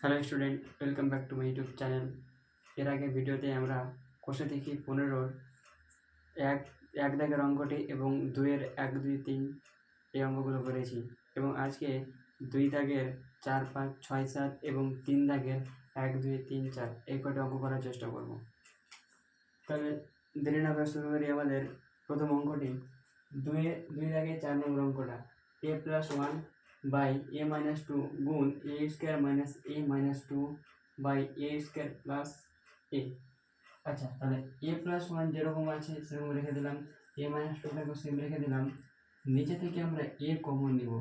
Hello student, welcome back to my YouTube channel. এর আগের ভিডিওতে আমরা কোষে থেকে 15-র এক এক দাগের অঙ্কটি এবং 2-এর 1, 2, 3 এই অঙ্কগুলো করেছি এবং আজকে 2 দাগের 4, 5, 6, 7 এবং 3 দাগের 1, 2, 3, 4 এই কটি অঙ্ক করার চেষ্টা করব। তবে দেরি না করে শুরু করি আমাদের প্রথম অঙ্কটি। 2 দাগের 4 নম্বর অঙ্কটা a+1 বাই a-2 গুণ a² - a-2 by a² plus a। আচ্ছা, তাহলে a+1 যেরকম আছে সেরকম রেখে দিলাম, a-2টাকে সেম রেখে দিলাম। নিচে থেকে আমরা a কমন নিব।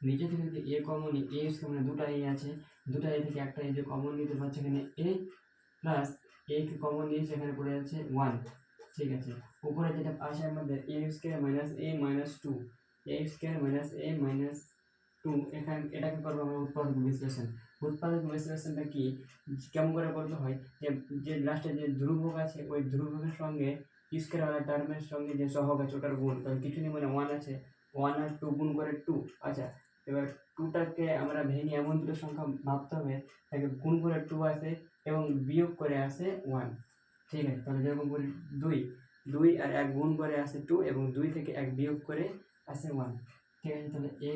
নিচে থেকে যদি a কমন নিই, a মানে দুটা a আছে, দুটা a থেকে একটা a যে কমন নিতে পারছে এখানে a plus a K common নিয়ে সেখানে পড়ে যাচ্ছে 1। ঠিক আছে, উপরে যেটা আসে আমাদের a² - a-2 এখানে এটাকে করবো আমরা উৎপাদক বিশ্লেষণ। উৎপাদক বিশ্লেষণটা কি, কেমন করে করতে হয়, যে লাস্টে যে ধ্রুবক আছে ওই ধ্রুবকের সঙ্গে স্কয়ারওয়ালা টার্মের সঙ্গে যে সহগ আছে ওটার গুণ, তাহলে কিছু নেই মানে 1 আছে, 1 আর 2 গুণ করে 2। আচ্ছা, এবার 2টাকে আমরা ভেঙে এমন দুটো সংখ্যা ভাবতে হবে তাকে গুণ করে 2 আসে এবং বিয়োগ করে আসে 1। ঠিক আছে, তাহলে যেরকম করি 2 আর 1 গুণ করে আসে 2 এবং 2 থেকে 1 বিয়োগ করে আসে 1। ঠিক আছে, তাহলে a²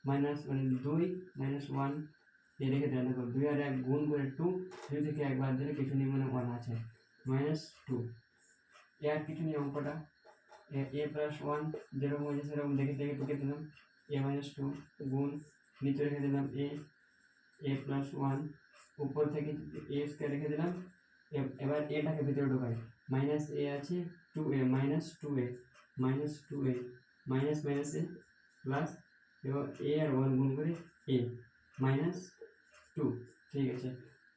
মাইনাস মানে 2 মাইনাস 1 এ রেখে দেওয়া, দেখো 2 আর 1 গুণ করে 2, 2 থেকে 1 বাদ দিলে কিছু নেই মানে 1 আছে, -2। আর কিছু নেই অঙ্কটা, a+1 যেরকম হয়েছে সেরকম দেখে দেখে টুকে দিলাম, a-2 গুণ নিচে রেখে দিলাম a+1 উপর থেকে a² রেখে দিলাম। এবার এটাকে ভিতরে ঢোকাই, মাইনাস a আছে 2a -2a minus minus a plus, এবং a আর 1 গুণ করে a -2। ঠিক আছে,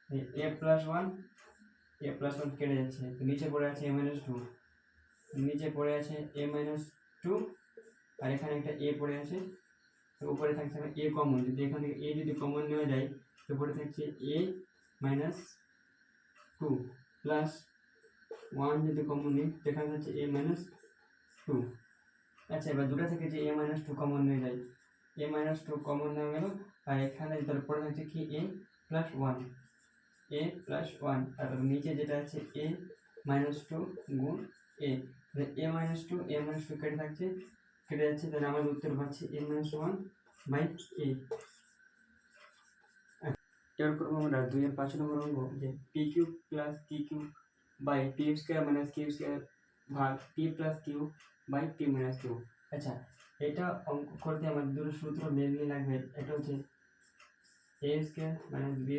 a+1 কেটে যাচ্ছে, তো নিচে পড়ে আছে a-2, নিচে পড়ে আছে a-2 আর এখানে একটা a পড়ে আছে, তো উপরে থাকছে a কমন, যদি এখান থেকে a যদি কমন নেওয়া যায় তো উপরে থাকছে a-2 প্লাস 1 যদি কমন নিই সেখানে হচ্ছে a-2। আচ্ছা, এবার দুটো থেকে যে a-2 কমন নিয়ে যায়, a-2 কমন নেওয়া গেল আর এখানে তারপরে থাকছে কি a+1 আর নিচে যেটা আছে a-2 গুণ a, a-2 কেটে যাচ্ছে, তাহলে আমাদের উত্তর পাচ্ছি a-1/a। এবার করবো আমরা 2-এর 5 নম্বর অঙ্ক, যে p³ + q³ by p² - q² ভাগ p + q by p - q। আচ্ছা, এটা অঙ্ক করতে আমাদের দুটো সূত্র মেনলি লাগবে। এটা হচ্ছে a² - b²,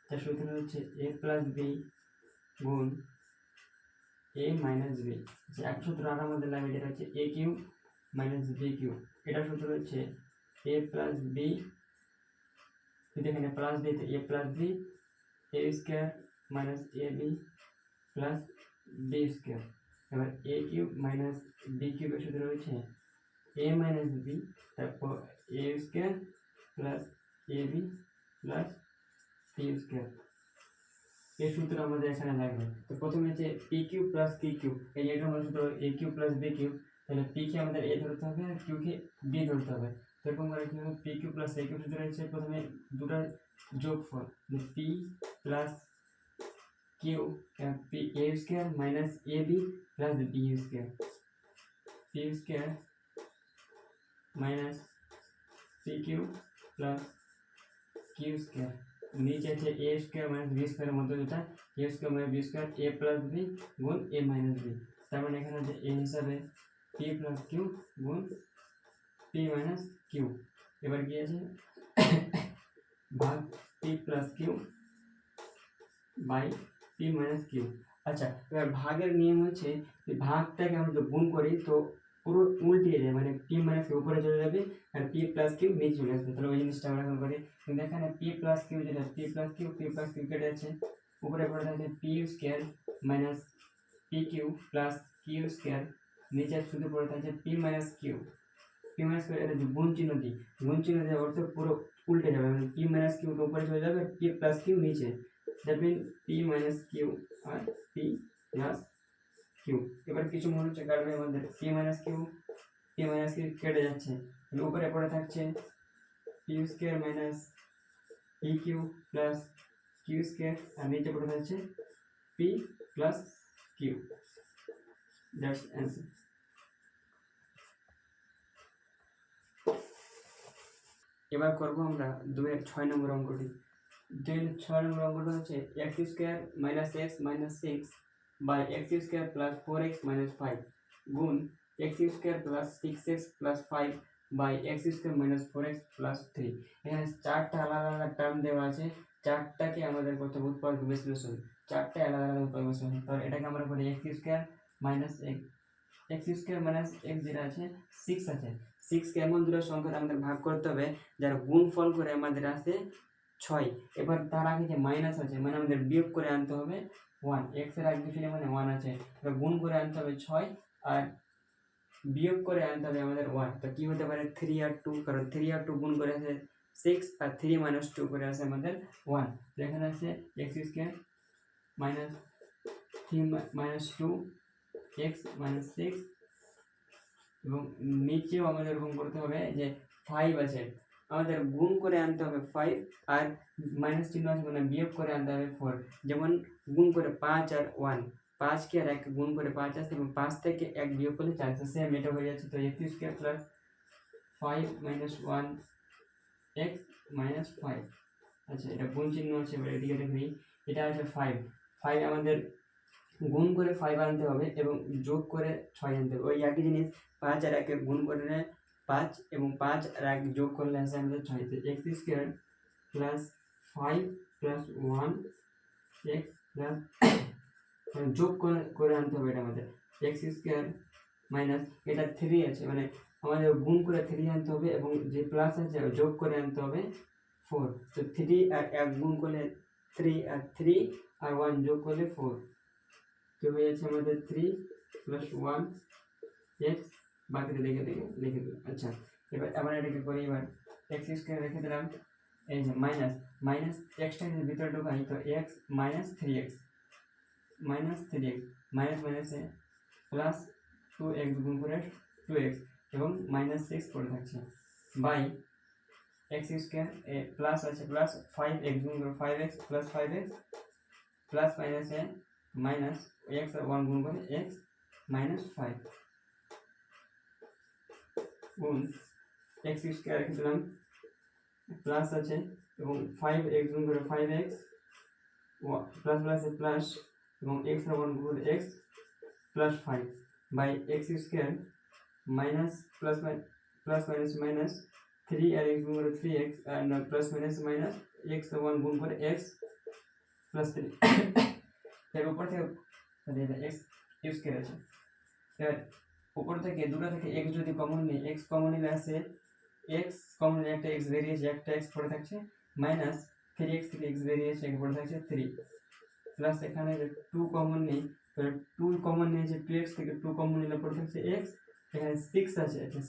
তার সূত্র হচ্ছে a + b গুণ a - b। এক সূত্র আর আমাদের লাগবে, যেটা হচ্ছে a³ - b³ এটার সূত্র হচ্ছে a + b, এখানে প্লাস দিতে a + b a² - ab plus b²। এবার a³ - b³ এর সূত্র হচ্ছে a - b, তারপর a² plus ab plus c²। এই সূত্র আমাদের এখানে লাগবে। তো প্রথমে হচ্ছে pq + qq, এই এটা হলো সূত্র aq + bq। তাহলে p কে আমাদের a ধরতে হবে আর q কে b ধরতে হবে। এরকম করে কি হবে, pq + aq সূত্র হচ্ছে প্রথমে দুটার যোগফল, p + q a² - ab + b² p² - pq + q²। নিচে আছে a² - b² এর মধ্যে যেটা a² - b² a + b গুণ a - b। তার মানে এখানে আছে a হিসাবে p + q গুণ p - q। এবার কি আছে ভাগ p + q by p - q। আচ্ছা, এবার ভাগের নিয়ম হচ্ছে যে ভাগটাকে আমরা যদি গুণ করি তো পুরো উল্টিয়ে যায়, মানে p - q উপরে চলে যাবে আর p + q নিচে চলে আসবে। তাহলে ওই জিনিসটা আমরা এখন করি, কিন্তু এখানে p + q যেটা p + q কেটে যাচ্ছে, উপরে পড়ে থাকছে p² - pq প্লাস q², নিচে শুধু পড়ে থাকছে p - q। p - q এটা যে গুণ চিহ্ন দিই, গুণ চিহ্ন দেওয়ার অর্থ পুরো উল্টে যাবে, মানে p - q উপরে চলে যাবে, p + q নিচে, দ্যাট মিন p - q আর p + q। এবার কিছু মনে হচ্ছে কাটবে আমাদের, p - q কেটে যাচ্ছে, উপরে পড়ে থাকছে p² - P Q plus Q square, আর নিচে পড়ে থাকছে P plus Q. That's answer. এবার করবো আমরা 2-6 নম্বর অঙ্কটি। 2-6 নম্বর অঙ্কটা হচ্ছে x square minus x minus 6 by x square plus 4x minus 5 গুণ x square plus 6x plus 5 by x square minus 4x plus 3। এখানে চারটা আলাদা আলাদা টার্ম দেওয়া আছে, চারটাকে আমাদের করতে হবে উৎপাদক বিশ্লেষণ, চারটে আলাদা আলাদা উৎপাদক বিশ্লেষণ। তাহলে এটাকে আমরা বলি x square minus x square minus x যেটা আছে 6 আছে, 6কে এমন দুটো সংখ্যা আমাদের ভাগ করতে হবে যার গুণফল করে আমাদের আসে 6। এবার তার আগে যে মাইনাস আছে মানে আমাদের বিয়োগ করে আনতে হবে 1, এক্স এর আগে কিছু মানে 1 আছে, এবার গুণ করে আনতে হবে 6 আর বিয়োগ করে আনতে হবে আমাদের 1। তো কি হতে পারে 3 আর 2, কারণ 3 আর 2 গুণ করে আসে 6 আর 3 মাইনাস 2 করে আসে আমাদের 1। তো এখানে আছে x square minus 3 minus 2 x minus 6, এবং নিচেও আমাদের এরকম করতে হবে যে 5 আছে, আমাদের গুণ করে আনতে হবে 5 আর মাইনাস চিহ্ন আছে মানে বিয়োগ করে আনতে হবে 4। যেমন গুণ করে 5 আর 1, 5কে আর 1 গুণ করে 5 আসছে এবং 5 থেকে 1 বিয়োগ করলে 4 আসছে, সেম এটা হয়ে যাচ্ছে। তো x square plus 5 minus 1 x minus 5। আচ্ছা, এটা গুণ চিহ্ন আছে, এবার এদিকে দেখি এটা আছে 5 আমাদের গুণ করে 5 আনতে হবে এবং যোগ করে 6 আনতে হবে। ওই একই জিনিস 5 আর 1 গুণ করলে 5 এবং 5 আর 1 যোগ করলে আসে আমাদের 6। তো x square plus 5 plus 1 x plus যোগ করে আনতে হবে, এটা আমাদের এক্স স্কোয়ার মাইনাস এটা 3 আছে মানে আমাদের গুণ করে 3 আনতে হবে এবং যে প্লাস আছে যোগ করে আনতে হবে 4। তো 3 আর 1 গুণ করলে 3 আর 3 আর 1 যোগ করলে 4, তো হয়ে যাচ্ছে আমাদের 3 প্লাস 1 এক্স, বাকিটা লিখে দিই। আচ্ছা, এবার আমরা এটাকে করি, এবার এক্স স্কোয়ার রেখে দিলাম, এই যে মাইনাস এক্সটা যদি ভিতরে ঢোকাই তো এক্স মাইনাস 3x মাইনাস মাইনাসে প্লাস 2x গুণ করে 2x এবং মাইনাস 6 পড়ে থাকছে বাই এক্স স্কোয়ার প্লাস আছে প্লাস 5x গুণ করে 5x প্লাস 5x প্লাস মাইনাসে মাইনাস x আর 1 গুণ করে x মাইনাস 5 গুণ x স্কোয়ার রেখে দিলাম, প্লাস আছে এবং 5x গুণ করে 5x প্লাস প্লাসে প্লাস এবং x আর 1 গুণ করে x plus 5 by x square minus plus minus minus 3 আর x গুণ করে 3x আর প্লাস মাইনাস মাইনাস x আর 1 গুণ করে x প্লাস 3। এর উপর থেকে x স্কোয়ার আছে, এবার উপর থেকে দুটো থেকে x যদি কমন নিই, x কমন নিলে আসে x কমন নিলে একটা x বেরিয়েছে, একটা x পড়ে থাকছে মাইনাস 3x থেকে x বেরিয়েছে পড়ে থাকছে 3 প্লাস এখানে 2 কমন নেই, তো 2 কমন নিয়েছে 2x থেকে 2 কমন নিলে পড়ে থাকছে x, এখানে 6 আছে। আচ্ছা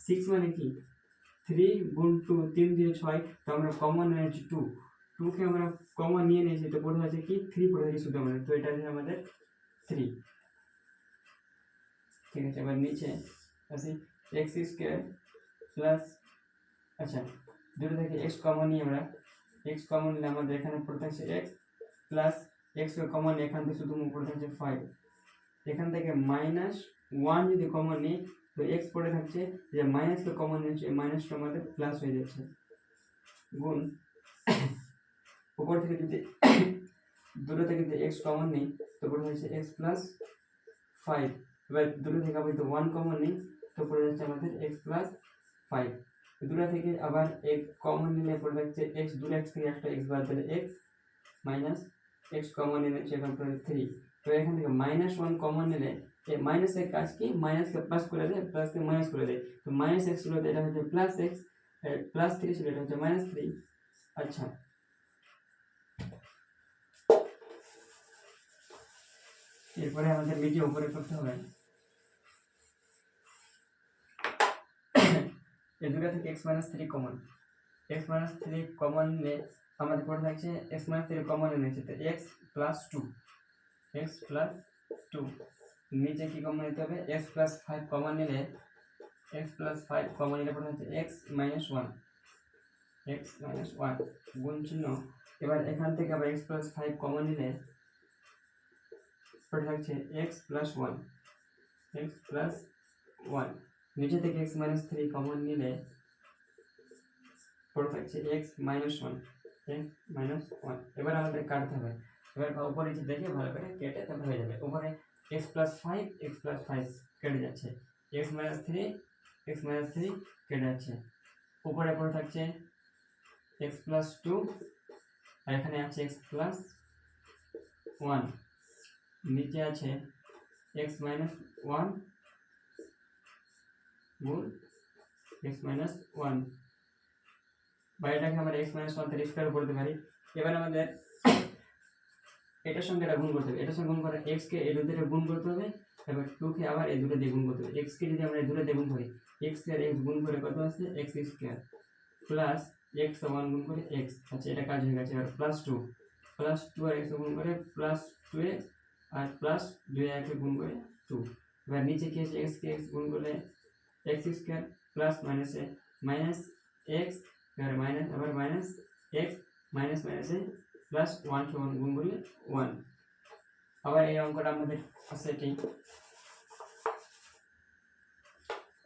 6 মানে কি 3 গুণ 2 3 দিয়ে 6, তো আমরা কমন নিয়েছি 2 কে আমরা কমন নিয়ে নিয়েছি, তো পড়ে আছে কি 3 পড়ে আছে শুধু আমাদের, তো এটা আছে আমাদের 3। ঠিক আছে, এবার নিচে আছে এক্স স্কোয়ার প্লাস, আচ্ছা দুটো থেকে এক্স কমন নিয়ে আমরা এক্স কমন নিলে আমাদের এখানে পড়ে থাকছে এক্স প্লাস এক্স কমন এখান থেকে শুধু পড়ে থাকছে 5, এখান থেকে মাইনাস 1 যদি কমন নিই তো এক্স পড়ে থাকছে, যে মাইনাসকে কমন নিচ্ছে মাইনাসটা আমাদের প্লাস হয়ে যাচ্ছে গুণ উপর থেকে যদি দুটো থেকে যদি এক্স কমন নিই তো পড়ে যাচ্ছে এক্স প্লাস 5, এবার দুটো থেকে আবার 1 কমন নিই তো পড়ে যাচ্ছে আমাদের এক্স প্লাস 5, দুটো থেকে আবার এক কমন নিলে পড়ে যাচ্ছে এক্স, দুটো এক্স থেকে একটা এক্স বাদ দিলে এক্স মাইনাস এক্স কমন নিলে সেখানে পড়ে 3, তো এখান থেকে মাইনাস 1 কমন নিলে এই মাইনাসের কাজ কি মাইনাসকে প্লাস করে দেয়, প্লাসকে মাইনাস করে দেয়, তো মাইনাস এক্স ছিল এটা হচ্ছে প্লাস এক্স, প্লাস 3 ছিল এটা হচ্ছে মাইনাস 3। আচ্ছা এরপরে আমাদের মিডিয়া উপরে করতে হবে, এই দুটো থেকে x - 3 কমন, x - 3 কমন নিলে আমাদের পড়ে থাকছে x - 3 কমন নিয়েছে তো x + 2, x + 2 নিচে কি কমন নিতে হবে x + 5 কমন নিলে, x + 5 কমন নিলে পড়ে থাকছে x - 1 এক্স মাইনাস ওয়ান গুণ চিহ্ন। এবার এখান থেকে আবার এক্স প্লাস ফাইভ কমন নিলে পড়ে থাকছে x plus one, x plus one. নিচে থেকে এক্স মাইনাস থ্রি কমন নিলে পড়ে থাকছে x minus one, x minus one. এবার আমাদের কাটতে হবে। এবার উপরে নিচে দেখে ভালো করে কেটে তারপর হয়ে যাবে। উপরে এক্স প্লাস ফাইভ কেটে যাচ্ছে, এক্স মাইনাস থ্রি কেটে যাচ্ছে। উপরে পড়ে থাকছে এক্স প্লাস টু, আর এখানে আছে এক্স প্লাস ওয়ান। নিচে আছে এক্স মাইনাস ওয়ান গুণ এক্স মাইনাস ওয়ান, বা এটাকে আমরা এক্স মাইনাস ওয়ান থেকে স্কোয়ার করতে পারি। এবার আমাদের এটার সঙ্গে এটা গুণ করতে হবে, এটার সঙ্গে গুণ করে এক্স কে এই দুটো গুণ করতে হবে, এবার টু কে আবার এই দুটো দিয়ে গুণ করতে হবে। এক্স কে যদি আমরা এই দুটো দিয়ে গুণ করি, এক্স কে আর এক্স গুণ করে কত আছে x square plus x one গুণ করে এক্স। আচ্ছা এটা কাজ হয়ে গেছে। এবার প্লাস টু আর এক্স গুণ করে প্লাস টু এক্স, আর প্লাস দুই একে গুণ করে টু। এবার নিচে কি আছে এক্স কে এক্স গুণ করলে এক্স স্কোয়ার প্লাস মাইনাসে মাইনাস এক্স, এবার মাইনাস আবার মাইনাস এক্স, মাইনাসে প্লাস ওয়ান কে ওয়ান গুণ করলে ওয়ান। আবার এই অঙ্কটা আমাদের আছে এটি,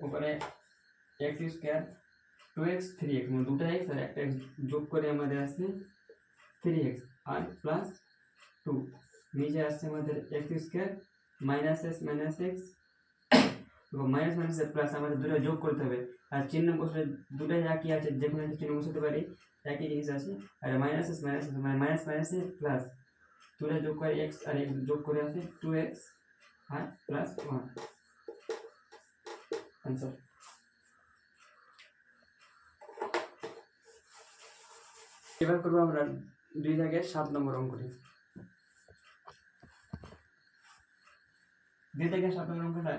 উপরে x square two x three x, মানে দুটো এক্স আর একটা এক্স যোগ করে আমাদের আছে থ্রি এক্স আর প্লাস টু। নিচে আসছে আমাদের x square minus x minus plus, আমাদের দুটো যোগ করতে হবে। আর চিহ্ন বসলে দুটোই একই আছে, যে কোনো একটা চিহ্ন বসাতে পারি, একই জিনিস আছে। আর মাইনাস মানে মাইনাসে প্লাস, দুটো যোগ করে এক্স আর এক্স যোগ করে আছে টু এক্স আর প্লাস ওয়ান। আনসার। এবার করবো আমরা 2-7 নম্বর অঙ্কটি। 2-7 নম্বর অঙ্কটা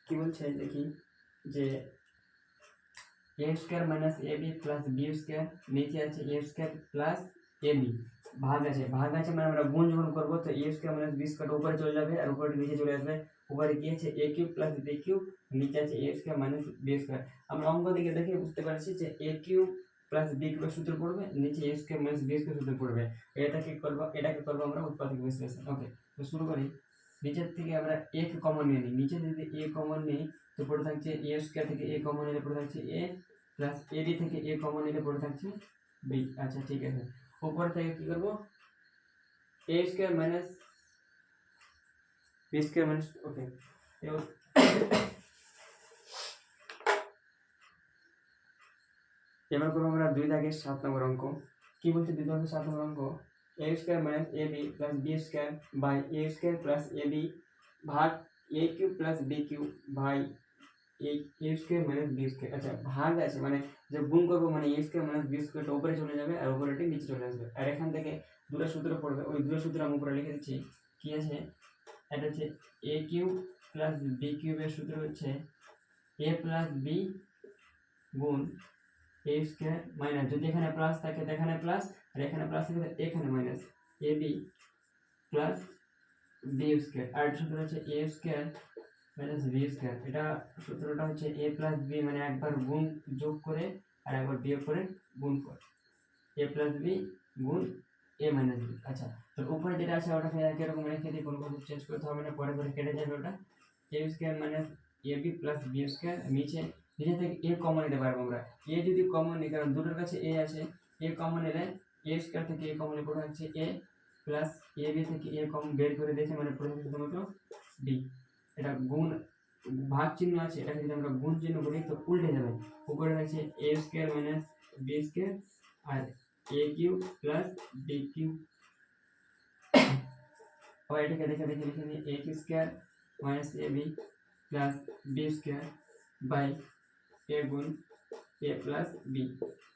কি বলছে দেখি, যে এ square minus A B plus B square, নিচে আছে A square plus A B, ভাগ আছে মানে আমরা গুণ যখন করবো তো এ স্কোয়ার মাইনাস বি স্কোয়ার উপরে চলে যাবে আর উপরে নিচে চলে আসবে। উপরে কি আছে এ কিউব প্লাস বি কিউব, নিচে আছে A square minus B square. আমরা অঙ্ক দিকে দেখে বুঝতে পারছি যে এ কিউব প্লাস বি কিউবের সূত্র পড়বে, নিচে এ স্কোয়ার মাইনাস বি স্কোয়ার সূত্র পড়বে। এটাকে করবো আমরা উৎপাদক বিশ্লেষণ। ওকে, তো শুরু করি। নিচের থেকে আমরা এ কে কমন নিয়ে নিই, নিচে যদি এ কমন নিই তো পড়ে থাকছে এ স্কোয়ার থেকে এ কমন নিলে পড়ে থাকছে এ, প্লাস এ বি থেকে এ কমন নিলে পড়ে থাকছে বি। আচ্ছা ঠিক আছে, উপর থেকে কি করবো A square minus B square minus, okay. এবার করবো আমরা 2-7 নম্বর অঙ্ক। কি বলছে 2-7 নম্বর অঙ্ক, A square minus A B plus B square by A square plus A B ভাগ A cube plus B cube by A square minus B square. আচ্ছা ভাগ আছে মানে যে গুণ করবো, মানে এ স্কোয়ার মাইনাস বি স্কোয়ারটা উপরে চলে যাবে আর উপরেটি নিচে চলে আসবে। আর এখান থেকে দুটো সূত্র পড়বে, ওই দুটো সূত্র আমি উপরে লিখে দিচ্ছি। কি আছে, এটা হচ্ছে এ কিউব প্লাস বি কিউবের সূত্র হচ্ছে এ প্লাস বি গুণ এ স্কোয়ার মাইনাস, যদি এখানে প্লাস থাকে তো এখানে প্লাস, আর এখানে প্লাস থাকে তো এখানে minus, A B plus B square. আর সূত্র হচ্ছে এ স্কোয়ার মাইনাস বি স্কোয়ার। এটা সূত্রটা হচ্ছে এ প্লাস বি মানে একবার গুণ যোগ করে আর একবার বিয়োগ করে গুণ করে, এ প্লাস বি গুণ এ মাইনাস বি। আচ্ছা, তো উপরে যেটা আছে ওটাকে একই রকম রেখে দিই, কোনো কিছু চেঞ্জ করতে হবে না, পরে পরে কেটে যাবে ওটা। এ square minus A B plus B square, নিচে থেকে এ কমন নিতে পারবো আমরা। এ যদি কমন নিই, কারণ দুটোর কাছে এ আছে, এ কমন নিলে এ স্কোয়ার থেকে এ কমন পড়ে হচ্ছে এ, প্লাস এ বি থেকে এ কমন বের করে দিয়েছে মানে পড়ে হচ্ছে শুধুমাত্র বি। এটা গুণ ভাগ চিহ্ন আছে, এটাকে যদি আমরা গুণ চিহ্ন করি তো উল্টে যাবে। উপরে আছে A square minus B square আর A cube plus B cube. আবার এটাকে লিখে নিই A Q square minus A B plus B square by A গুণ এ প্লাস বি।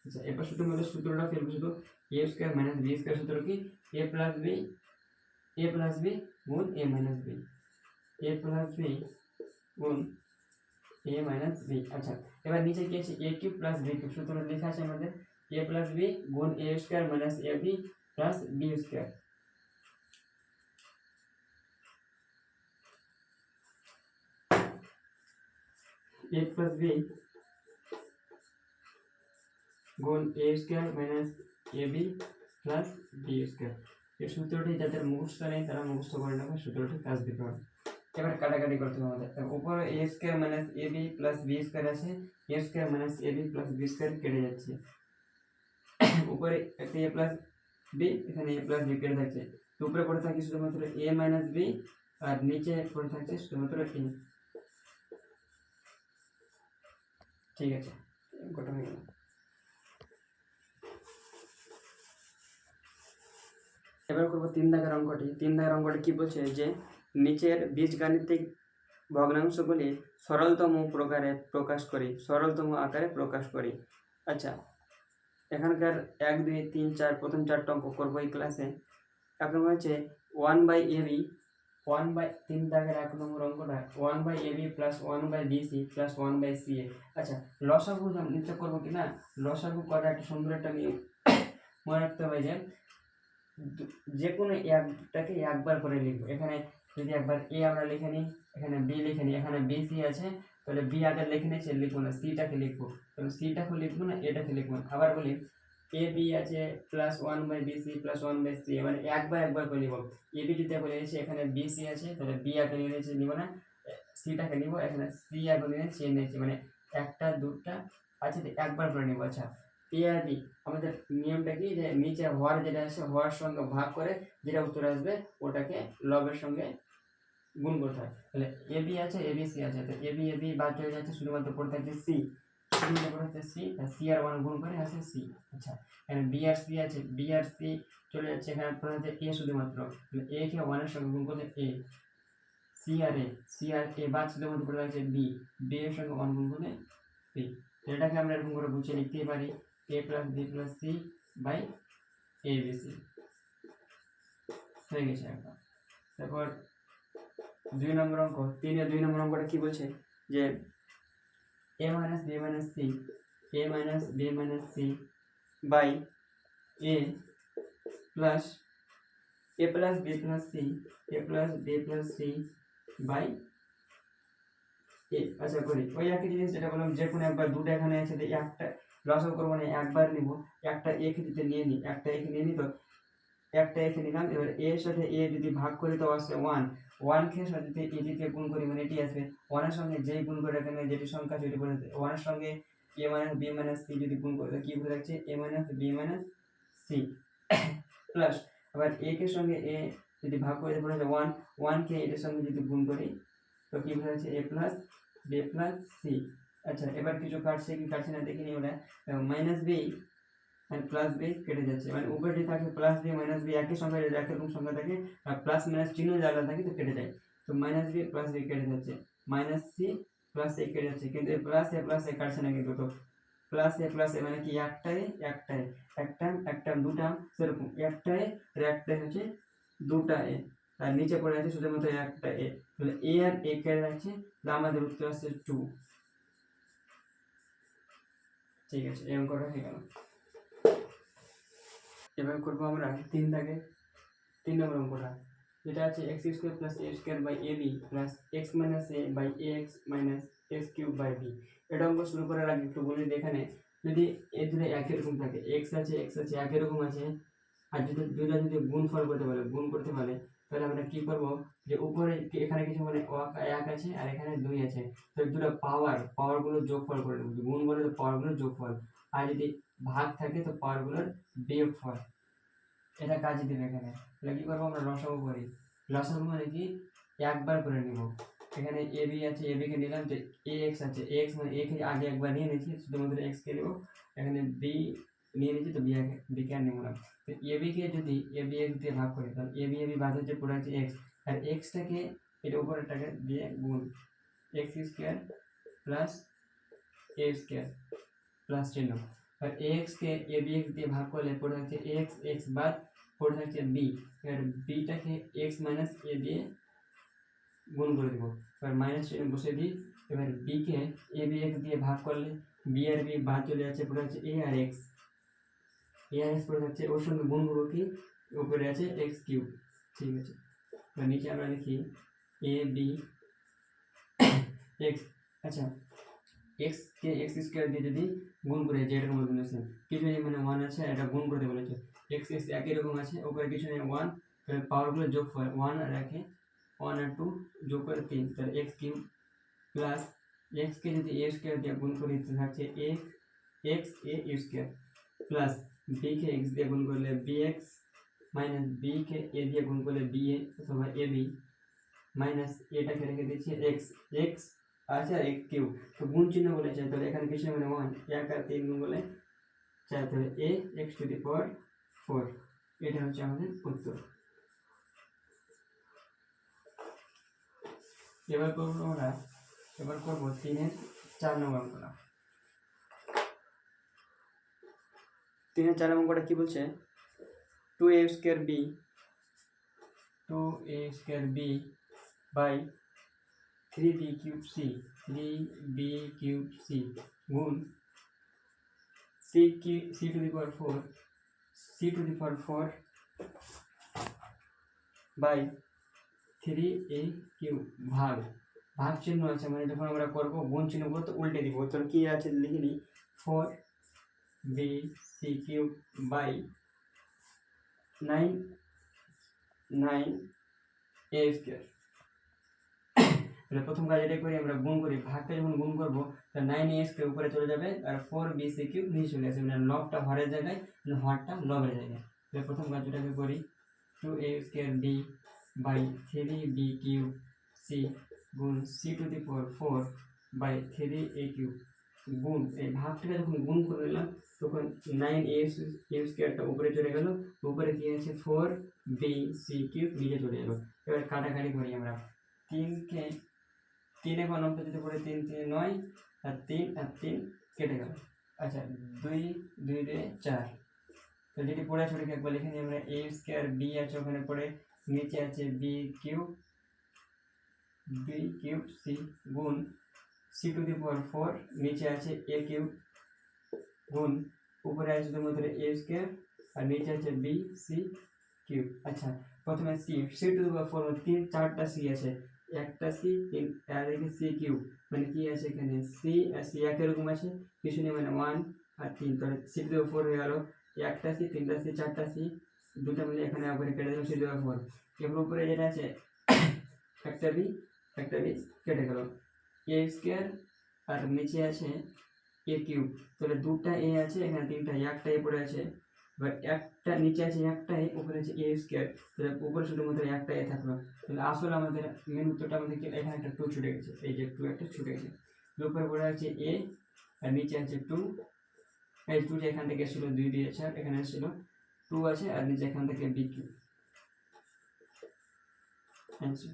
আচ্ছা এবার শুধুমাত্র সূত্রটা ফেলবো, শুধু এ স্কোয়ার মাইনাস বি স্কোয়ার সূত্র কি এ প্লাস বি গুণ এ মাইনাস বি, এ প্লাস বি গুণ এ মাইনাস বি। আচ্ছা এবার নিচে কি আছে এ কিউব প্লাস বি কিউব, সূত্র লেখা আছে আমাদের এ প্লাস বি গুণ এ square minus A B plus B square. A plus B গুণ এ square minus A B plus B square. এই সূত্রটি যাদের মুখস্থ নেই তারা মুখস্থ করে নেবে, সূত্রটি কাজ দিতে হবে। এবার কাটাকাটি করতে হবে আমাদের। উপরে এ square minus A B plus B square আছে, A square minus A B plus B square কেটে যাচ্ছে। উপরে একটা এ প্লাস বি, এখানে এ প্লাস বি কেটে থাকছে। তো উপরে পড়ে থাকে শুধুমাত্র এ মাইনাস বি, আর নিচে পড়ে থাকছে শুধুমাত্র এ। ঠিক আছে, অঙ্কটা হয়ে গেল। এবার করবো 3 দাগের অঙ্কটি। 3 দাগের অঙ্কটি কি বলছে যে নিচের বীজগাণিতিক ভগ্নাংশগুলি সরলতম প্রকারে প্রকাশ করি, সরলতম আকারে প্রকাশ করি। আচ্ছা, এখানকার 1 2 3 4 প্রথম 4টা অঙ্ক করবো এই ক্লাসে। এখন হচ্ছে 1/ab, 3 দাগের 1 নম্বর অঙ্কটা 1/ab plus 1/bc plus 1/ca। আচ্ছা, লসাগু নিশ্চয় করবো কিনা, লসাগু করা একটা সুন্দর একটা নিয়ম মনে রাখতে হবে যে যে কোনো একটাকে একবার করে লিখবো। এখানে যদি একবার এ আমরা লিখে নিই, এখানে বি লিখে নিই, এখানে বি সি আছে, তাহলে বি আগে লিখে নিয়েছি, লিখবো না, সিটাকে লিখবো। তাহলে সিটাকে লিখবো না, এটাকে লিখবো না। আবার বলি এ বি আছে প্লাস 1/bc প্লাস 1/c, মানে একবার করে নিব। এ বি যদি বলে নিয়েছি, এখানে বি সি আছে, তাহলে বি আগে নিয়ে নিয়েছি, নিব না, সিটাকে নিব, এখানে সি আগে নিয়ে সি নিয়েছি, মানে একটা দুটা আছে, একবার করে নিব। আচ্ছা, এ আর বি আমাদের নিয়মটা কি, যে নিচে হর যেটা আছে হর সঙ্গে ভাগ করে যেটা উত্তর আসবে ওটাকে লবের সঙ্গে গুণ করতে হয়। তাহলে এ বি আছে, এ বি সি আছে, তো এ বি বাদ চলে যাচ্ছে, শুধুমাত্র পড়ে থাকছে সি, শুধুমাত্র হচ্ছে সি, সি আর 1 গুণ করে আছে সি। আচ্ছা, এখানে বি আর সি আছে, বি আর সি চলে যাচ্ছে, এখানে পড়ে যাচ্ছে এ শুধুমাত্র, তাহলে এ কে 1 এর সঙ্গে গুণ করলে এ, সি আর এ বাদ শুধুমাত্র পড়ে যাচ্ছে বি, বি এর সঙ্গে 1 গুণ করলে বি। এটাকে আমরা এরকম করে বুঝিয়ে লিখতে পারি a plus B plus C by a b c হয়ে গেছে একটা। তারপর 2 নম্বর অঙ্ক, 2 নম্বর অঙ্কটা কি বলছে যে a minus B minus C, a minus B minus C by a plus B plus C, a plus B plus C by A. আচ্ছা করি ওই একই জিনিস যেটা বললাম, যে কোনো একবার দুটো এখানে আছে, একটা লসাগু করবো না, একবার নিব, একটা এ দিতে নিয়ে নিই, একটা এ নিয়ে নিই, তো একটা এখানে নিলাম। এবার এ এর সাথে এ যদি ভাগ করি তো আসছে 1, 1 কে সাথে এ দিকে গুণ করি, মানে এটি আসবে 1 এর সঙ্গে যেই গুণ করে এখানে যেটি সংখ্যা সেটি বলে 1 এর সঙ্গে a minus B minus c যদি গুণ করি কি বলে যাচ্ছে a minus B minus c plus আবার a কে সঙ্গে a যদি ভাগ করে বলে 1, 1 কে এর সঙ্গে যদি গুণ করি তো কি বলে যাচ্ছে a plus B plus c. আচ্ছা, এবার কিছু কাটছে কি কাটছে না দেখে নিই ওটা। মাইনাস বি আর প্লাস বি কেটে যাচ্ছে, মানে উভয়টি থাকে প্লাস বি মাইনাস বি একই সংখ্যা, একই রকম সংখ্যা থাকে, আর প্লাস মাইনাস চিহ্ন জায়গা থাকে তো কেটে যায়। তো মাইনাস বি প্লাস বি কেটে যাচ্ছে, মাইনাস সি প্লাস এ কেটে যাচ্ছে, কিন্তু প্লাস এ কাটছে না কিন্তু। তো প্লাস এ মানে কি একটাই একটা দুটা, সেরকম একটাই আর একটাই হচ্ছে দুটা এ, আর নিচে পড়ে আছে শুধুমাত্র একটা এ, তাহলে এ আর এ কেটে যাচ্ছে, তাহলে আমাদের উত্তর আসছে 2। ঠিক আছে, এই অঙ্কটা হয়ে গেল। এবার করবো আমরা 3 দাগে 3 নম্বর অঙ্কটা, যেটা আছে x square plus a square by a B plus x minus a by a x minus x cube by b. এটা অঙ্ক শুরু করার আগে একটু বলি, এখানে যদি এ দুটো একই রকম থাকে, এক্স আছে একই রকম আছে, আর যদি দুটো যদি গুণ করতে পারে তাহলে আমরা কি করব, যে উপরে এখানে কিছু মানে এক আছে আর এখানে 2 আছে, তো দুটো পাওয়ারগুলো যোগফল করে নেব, গুণ বলে তো পাওয়ারগুলোর যোগফল, আর যদি ভাগ থাকে তো পাওয়ারগুলোর বিয়োগফল। এটা কাজে দিবে এখানে। তাহলে কি করবো আমরা, লসাগু করি। লসাগু মানে কি একবার করে নিব। এখানে এ বি আছে, এ বি কে নিলাম, যে এ এক্স আছে, এ এক্স মানে এ কে আগে একবার নিয়ে নিয়েছি, শুধুমাত্র এক্স কে নেব। এখানে বি নিয়ে নিয়েছি, তো বি কে নেব না। তো এ বি কে যদি এ বি এক্স দিয়ে ভাগ করি তাহলে এ বি বাদ হচ্ছে পুরো হচ্ছে এক্স, আর এক্সটাকে এর উপরেরটাকে দিয়ে গুণ, x square plus a square plus চিহ্ন, আর x K A B x দিয়ে ভাগ করলে পড়ে থাকছে এক্স, এক্স বাদ পড়ে থাকছে বি, এবার বিটাকে এক্স মাইনাস এ দিয়ে গুণ করে দেবো, এবার মাইনাস চিহ্ন বসে দিই। এবার B K A B x দিয়ে ভাগ করলে বি আর বি বাদ চলে যাচ্ছে, পড়ে যাচ্ছে এ আর এক্স, পড়ে যাচ্ছে, ওর সঙ্গে গুণ করবো কি উপরে আছে এক্স কিউব। ঠিক আছে, এবার নিচে আমরা লিখি এ বি এক্স। আচ্ছা, এক্সকে এক্স স্কোয়ার দিয়ে যদি গুণ করে যে এরকম বলেছেন কিছু নেই মানে 1 আছে এটা গুণ করতে বলেছে এক্স এক্স একই রকম আছে উপরে কিছু নেই 1 তাহলে পাওয়ারগুলো যোগ করে 1 আর রাখে 1 আর 2 যোগ করে 3 তাহলে এক্স কিউব প্লাস এক্সকে যদি এ স্কোয়ার দিয়ে গুণ করি থাকছে x a u square plus বিকে এক্স দিয়ে গুণ করলে বিএক্স মাইনাস বিকে এ দিয়ে গুণ করলে বিএ অথবা এ বি মাইনাস এটাকে রেখে দিচ্ছি এক্স এক্স আছে আর এক্স কিউব তো গুণ চিহ্ন বলেছে তাহলে এখানে কিছু মানে 1 1 আর 3 গুণ করলে 4 তাহলে এ এক্স টু দি পাওয়ার 4 এটা হচ্ছে আমাদের উত্তর। এবার করবো 3-এর 4 নম্বর অঙ্কটা। 3-এর 4 নম্বর অঙ্কটা কি বলছে 2a square b by 3b cube c গুণ c to the power 4 by 3a cube ভাগ চিহ্ন আছে মানে যখন আমরা করবো গুণ চিহ্ন করবো তো উল্টে দিব তো কি আছে লিখে নিই 4bc cube by 9a square. তাহলে প্রথম কাজ এটা করি আমরা গুণ করি ভাগটা যখন গুণ করবো তাহলে 9a স্কয়ার উপরে চলে যাবে আর 4bc কিউব নিচে চলে আসবে মানে লবটা হরের জায়গায় হরটা লবের জায়গায়। তাহলে প্রথম কাজটাকে করি 2a square b by 3b cube c গুণ c to the power 4 by 3a cube গুণ এই ভাগটাকে যখন গুণ করে নিলাম তখন 9a স্কয়ারটা উপরে চলে গেল উপরে কি আছে 4bc কিউব নিচে চলে গেল। এবার কাটাকাটি করি আমরা 3 এ কোন অঙ্ক যদি পড়ে 3 3 9 আর 3 কেটে গেল। আচ্ছা 2 2 2 4 তো যেটি পড়ে আছে ওটাকে একবার লিখে নিই আমরা a স্কয়ার b আছে ওখানে পড়ে নিচে আছে b কিউব c গুণ c টু দি পাওয়ার 4 নিচে আছে a কিউব গুণ উপরে আছে শুধুমাত্র a স্কয়ার আর নিচে আছে b c কিউব। আচ্ছা প্রথমে c টু দি পাওয়ার 4 মানে 4টা c আছে একটা c 3 আর এখানে c কিউব মানে কি আছে এখানে c আর c একই রকম আছে কিছু নেই মানে 1 আর 3 তাহলে c টু দি পাওয়ার 4 হয়ে গেল একটা c 3টা c 4টা c দুটো মিলে এখানে আবার কেটে দিলাম c টু দি পাওয়ার 4 এর উপরে যেটা আছে একটা b কেটে গেল a স্কয়ার আর নিচে আছে a কিউব তাহলে দুটো a আছে এখানে তিনটা একটা a পড়ে আছে এবার একটা নিচে আছে একটা a উপরে আছে a স্কয়ার তাহলে উপরে শুধুমাত্র একটা a থাকলো তাহলে আসলে আমাদের মেন উত্তরটা আমাদের কি এখানে একটা 2 ছুটে গেছে এই যে 2 একটা ছুটে গেছে উপরে পড়ে আছে a আর নিচে আছে 2 এই 2 এখান থেকে ছিল 2 দিয়ে 4 এখানে ছিল 2 আছে আর নিচে এখান থেকে b কিউব। आंसर